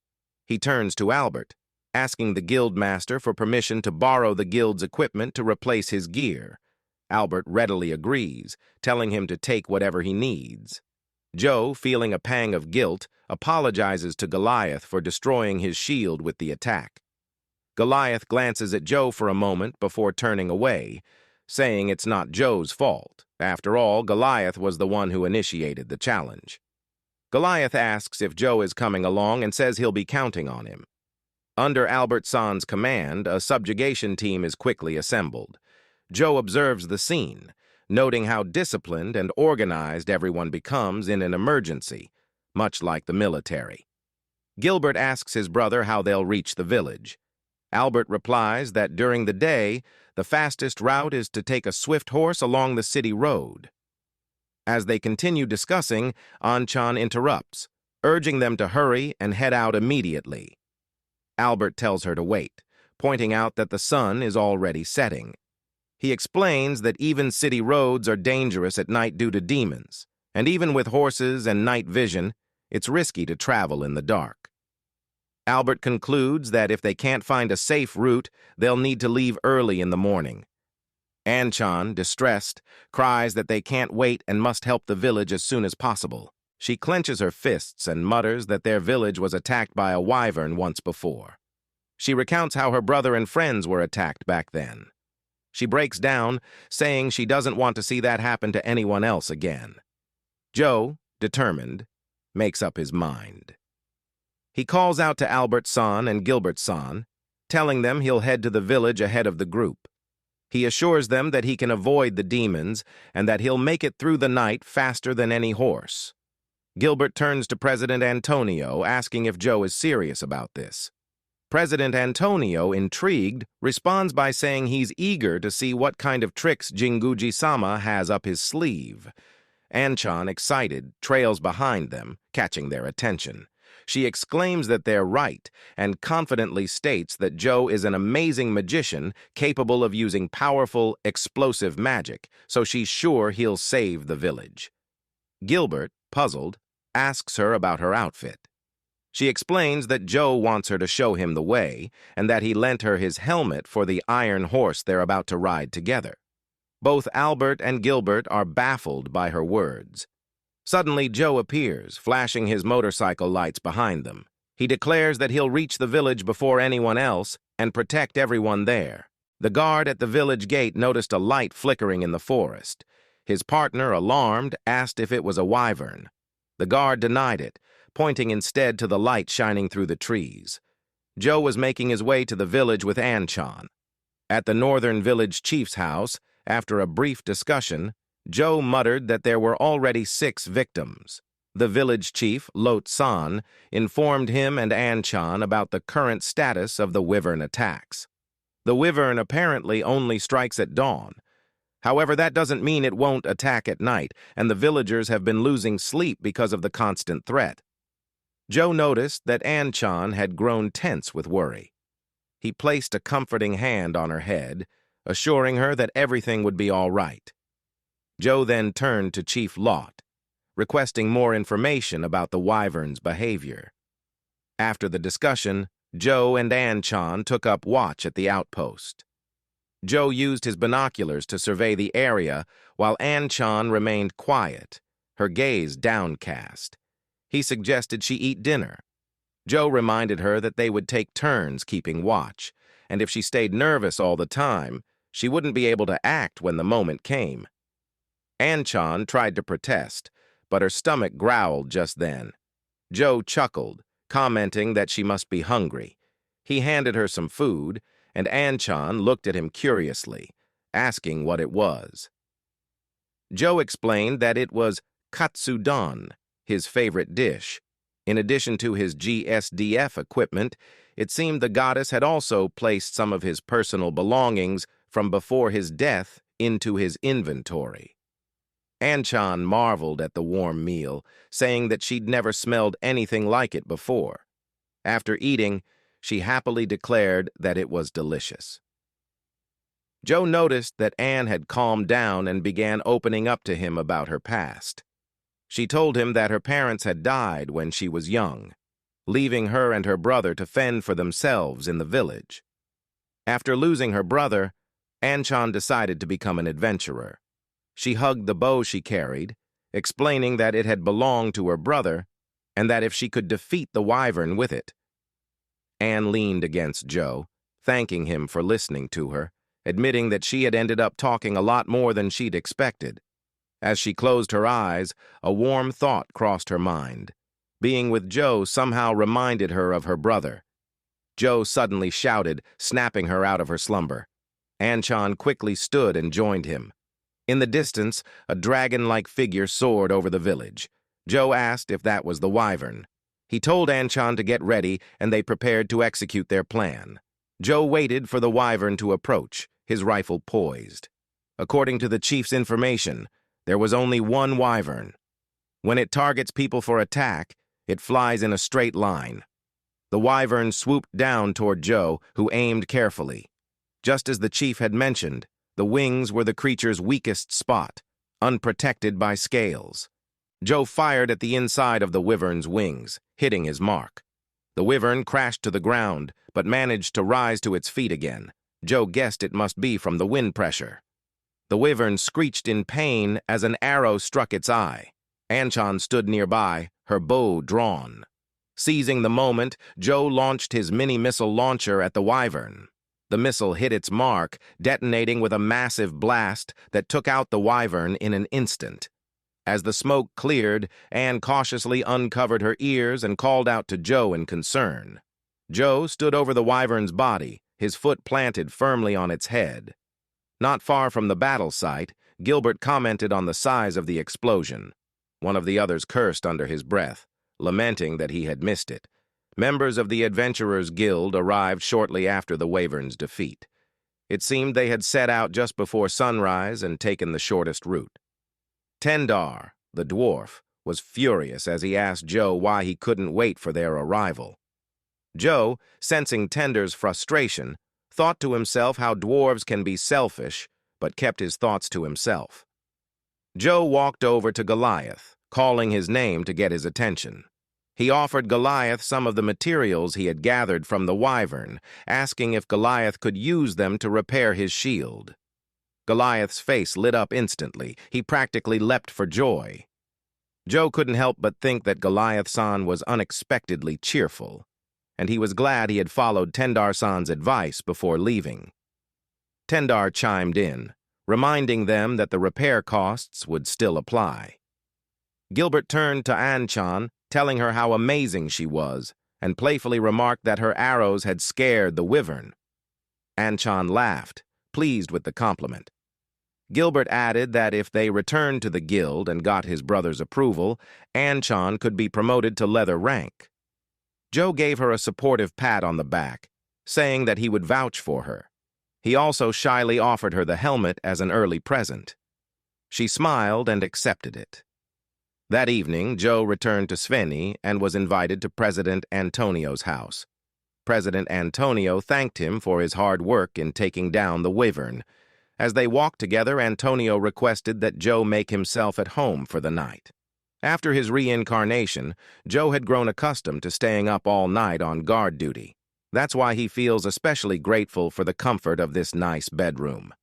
He turns to Albert, asking the guildmaster for permission to borrow the guild's equipment to replace his gear. Albert readily agrees, telling him to take whatever he needs. Joe, feeling a pang of guilt, apologizes to Goliath for destroying his shield with the attack. Goliath glances at Joe for a moment before turning away, saying it's not Joe's fault. After all, Goliath was the one who initiated the challenge. Goliath asks if Joe is coming along and says he'll be counting on him. Under Albert San's command, a subjugation team is quickly assembled. Joe observes the scene, noting how disciplined and organized everyone becomes in an emergency, much like the military. Gilbert asks his brother how they'll reach the village. Albert replies that during the day, the fastest route is to take a swift horse along the city road. As they continue discussing, An-chan interrupts, urging them to hurry and head out immediately. Albert tells her to wait, pointing out that the sun is already setting. He explains that even city roads are dangerous at night due to demons, and even with horses and night vision, it's risky to travel in the dark. Albert concludes that if they can't find a safe route, they'll need to leave early in the morning. An-chan, distressed, cries that they can't wait and must help the village as soon as possible. She clenches her fists and mutters that their village was attacked by a wyvern once before. She recounts how her brother and friends were attacked back then. She breaks down, saying she doesn't want to see that happen to anyone else again. Joe, determined, makes up his mind. He calls out to Albert San and Gilbert San, telling them he'll head to the village ahead of the group. He assures them that he can avoid the demons and that he'll make it through the night faster than any horse. Gilbert turns to President Antonio, asking if Joe is serious about this. President Antonio, intrigued, responds by saying he's eager to see what kind of tricks Jinguji-sama has up his sleeve. An-chan, excited, trails behind them, catching their attention. She exclaims that they're right and confidently states that Joe is an amazing magician capable of using powerful, explosive magic, so she's sure he'll save the village. Gilbert, puzzled, asks her about her outfit. She explains that Joe wants her to show him the way and that he lent her his helmet for the iron horse they're about to ride together. Both Albert and Gilbert are baffled by her words. Suddenly, Joe appears, flashing his motorcycle lights behind them. He declares that he'll reach the village before anyone else and protect everyone there. The guard at the village gate noticed a light flickering in the forest. His partner, alarmed, asked if it was a wyvern. The guard denied it, pointing instead to the light shining through the trees. Joe was making his way to the village with An-chan. At the northern village chief's house, after a brief discussion, Joe muttered that there were already 6 victims. The village chief, Lot-san, informed him and An-chan about the current status of the wyvern attacks. The wyvern apparently only strikes at dawn. However, that doesn't mean it won't attack at night, and the villagers have been losing sleep because of the constant threat. Joe noticed that An-chan had grown tense with worry. He placed a comforting hand on her head, assuring her that everything would be all right. Joe then turned to Chief Lot, requesting more information about the wyvern's behavior. After the discussion, Joe and An-chan took up watch at the outpost. Joe used his binoculars to survey the area while An-chan remained quiet, her gaze downcast. He suggested she eat dinner. Joe reminded her that they would take turns keeping watch, and if she stayed nervous all the time, she wouldn't be able to act when the moment came. An-chan tried to protest, but her stomach growled just then. Joe chuckled, commenting that she must be hungry. He handed her some food, and An-chan looked at him curiously, asking what it was. Joe explained that it was katsudon, his favorite dish. In addition to his GSDF equipment, it seemed the goddess had also placed some of his personal belongings from before his death into his inventory. An-chan marveled at the warm meal, saying that she'd never smelled anything like it before. After eating, she happily declared that it was delicious. Joe noticed that Anne had calmed down and began opening up to him about her past. She told him that her parents had died when she was young, leaving her and her brother to fend for themselves in the village. After losing her brother, An-chan decided to become an adventurer. She hugged the bow she carried, explaining that it had belonged to her brother and that if she could defeat the wyvern with it. Anne leaned against Joe, thanking him for listening to her, admitting that she had ended up talking a lot more than she'd expected. As she closed her eyes, a warm thought crossed her mind. Being with Joe somehow reminded her of her brother. Joe suddenly shouted, snapping her out of her slumber. Anchan quickly stood and joined him. In the distance, a dragon-like figure soared over the village. Joe asked if that was the wyvern. He told Anchan to get ready, and they prepared to execute their plan. Joe waited for the wyvern to approach, his rifle poised. According to the chief's information, there was only one wyvern. When it targets people for attack, it flies in a straight line. The wyvern swooped down toward Joe, who aimed carefully. Just as the chief had mentioned, the wings were the creature's weakest spot, unprotected by scales. Joe fired at the inside of the wyvern's wings, hitting his mark. The wyvern crashed to the ground, but managed to rise to its feet again. Joe guessed it must be from the wind pressure. The wyvern screeched in pain as an arrow struck its eye. Anchan stood nearby, her bow drawn. Seizing the moment, Joe launched his mini-missile launcher at the wyvern. The missile hit its mark, detonating with a massive blast that took out the wyvern in an instant. As the smoke cleared, Anne cautiously uncovered her ears and called out to Joe in concern. Joe stood over the wyvern's body, his foot planted firmly on its head. Not far from the battle site, Gilbert commented on the size of the explosion. One of the others cursed under his breath, lamenting that he had missed it. Members of the Adventurers Guild arrived shortly after the wyvern's defeat. It seemed they had set out just before sunrise and taken the shortest route. Tendar, the dwarf, was furious as he asked Joe why he couldn't wait for their arrival. Joe, sensing Tendar's frustration, thought to himself how dwarves can be selfish, but kept his thoughts to himself. Joe walked over to Goliath, calling his name to get his attention. He offered Goliath some of the materials he had gathered from the wyvern, asking if Goliath could use them to repair his shield. Goliath's face lit up instantly. He practically leapt for joy. Joe couldn't help but think that Goliath-san was unexpectedly cheerful, and he was glad he had followed Tendar-san's advice before leaving. Tendar chimed in, reminding them that the repair costs would still apply. Gilbert turned to Anchan, telling her how amazing she was, and playfully remarked that her arrows had scared the wyvern. Anchan laughed, pleased with the compliment. Gilbert added that if they returned to the guild and got his brother's approval, Anchan could be promoted to leather rank. Joe gave her a supportive pat on the back, saying that he would vouch for her. He also shyly offered her the helmet as an early present. She smiled and accepted it. That evening, Joe returned to Sveny and was invited to President Antonio's house. President Antonio thanked him for his hard work in taking down the wyvern. As they walked together, Antonio requested that Joe make himself at home for the night. After his reincarnation, Joe had grown accustomed to staying up all night on guard duty. That's why he feels especially grateful for the comfort of this nice bedroom.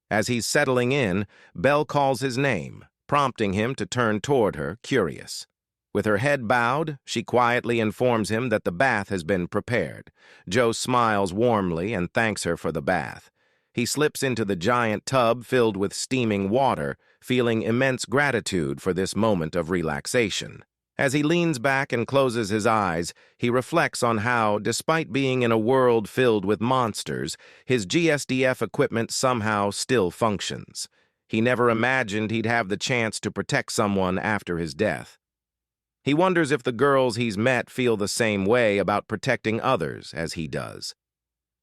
As he's settling in, Belle calls his name, prompting him to turn toward her, curious. With her head bowed, she quietly informs him that the bath has been prepared. Joe smiles warmly and thanks her for the bath. He slips into the giant tub filled with steaming water, feeling immense gratitude for this moment of relaxation. As he leans back and closes his eyes, he reflects on how, despite being in a world filled with monsters, his GSDF equipment somehow still functions. He never imagined he'd have the chance to protect someone after his death. He wonders if the girls he's met feel the same way about protecting others as he does.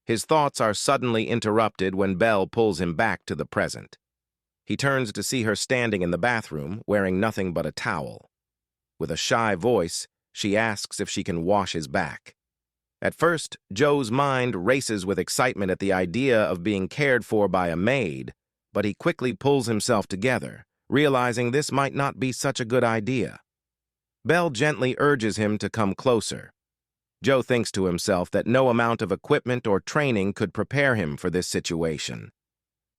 His thoughts are suddenly interrupted when Belle pulls him back to the present. He turns to see her standing in the bathroom, wearing nothing but a towel. With a shy voice, she asks if she can wash his back. At first, Joe's mind races with excitement at the idea of being cared for by a maid, but he quickly pulls himself together, realizing this might not be such a good idea. Belle gently urges him to come closer. Joe thinks to himself that no amount of equipment or training could prepare him for this situation.